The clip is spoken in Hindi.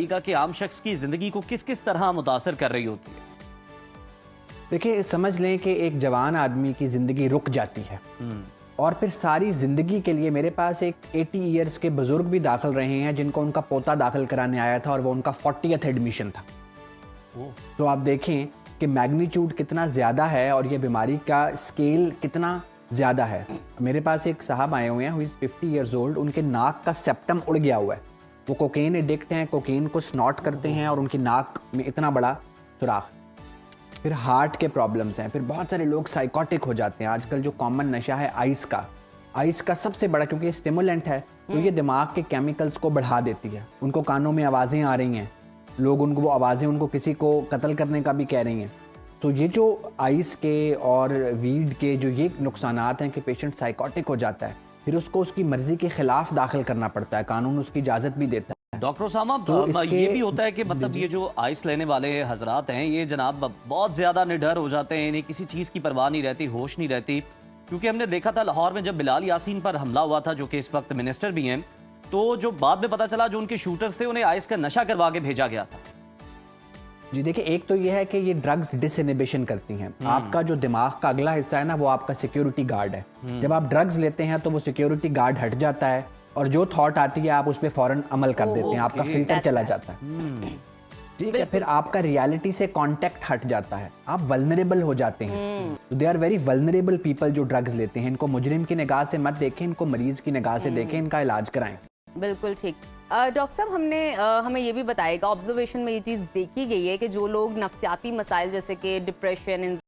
का कि आम शख्स की जिंदगी को किस किस तरह मुतासर कर रही होती है। देखिए, समझ लें कि एक जवान आदमी की ज़िंदगी रुक जाती है और फिर सारी ज़िंदगी के लिए मेरे पास एक 80 ईयर्स के बुज़ुर्ग भी दाखिल रहे हैं जिनको उनका पोता दाखिल कराने आया था और वो उनका 40th एडमिशन था। तो आप देखें कि मैग्नीट्यूड कितना ज़्यादा है और ये बीमारी का स्केल कितना ज़्यादा है। मेरे पास एक साहब आए हुए हैं हु इज़ 50 ईयर्स ओल्ड, उनके नाक का सेप्टम उड़ गया हुआ है। वो कोकेन एडिक्ट हैं, कोकेन को स्नॉट करते हैं और उनकी नाक में इतना बड़ा सुराख। फिर हार्ट के प्रॉब्लम्स हैं, फिर बहुत सारे लोग साइकोटिक हो जाते हैं। आजकल जो कॉमन नशा है आइस का सबसे बड़ा, क्योंकि ये स्टिमुलेंट है तो ये दिमाग के केमिकल्स को बढ़ा देती है। उनको कानों में आवाज़ें आ रही हैं, लोग उनको वो आवाज़ें उनको किसी को कत्ल करने का भी कह रही हैं। तो ये जो आइस के और वीड के जो ये नुकसानात हैं कि पेशेंट साइकोटिक हो जाता है, फिर उसको उसकी मर्जी के खिलाफ दाखिल करना पड़ता है, कानून उसकी इजाज़त भी देता है। डॉक्टर उसामा, तो ये भी होता है कि मतलब ये जो आइस लेने वाले हजरात हैं ये जनाब बहुत ज्यादा निडर हो जाते हैं, इन्हें किसी चीज की परवाह नहीं रहती, होश नहीं रहती। क्योंकि हमने देखा था लाहौर में जब बिलाल यासीन पर हमला हुआ था, जो कि इस वक्त मिनिस्टर भी हैं, तो जो बाद में पता चला जो उनके शूटर्स थे उन्हें आइस का नशा करवा के भेजा गया था। जी देखिए, एक तो ये है कि ये ड्रग्स डिसइनहिबिशन करती हैं। आपका जो दिमाग का अगला हिस्सा है ना, वो आपका सिक्योरिटी गार्ड है। जब आप ड्रग्स लेते हैं तो वो सिक्योरिटी गार्ड हट जाता है और जो थॉट आती है आप उस पर फौरन अमल कर देते हैं, आपका फिल्टर चला जाता है। ठीक है, फिर आपका रियलिटी से कांटेक्ट हट जाता है, आप वल्नरेबल हो जाते हैं। They are very vulnerable people जो ड्रग्स लेते हैं। इनको मुजरिम की निगाह से मत देखें, इनको मरीज की निगाह से देखें, इनका इलाज कराएं। बिल्कुल ठीक। डॉक्टर साहब, हमें ये भी बताइएगा, ऑब्जर्वेशन में ये चीज़ देखी गई है कि जो लोग नफ्सियाती मसाइल जैसे कि डिप्रेशन,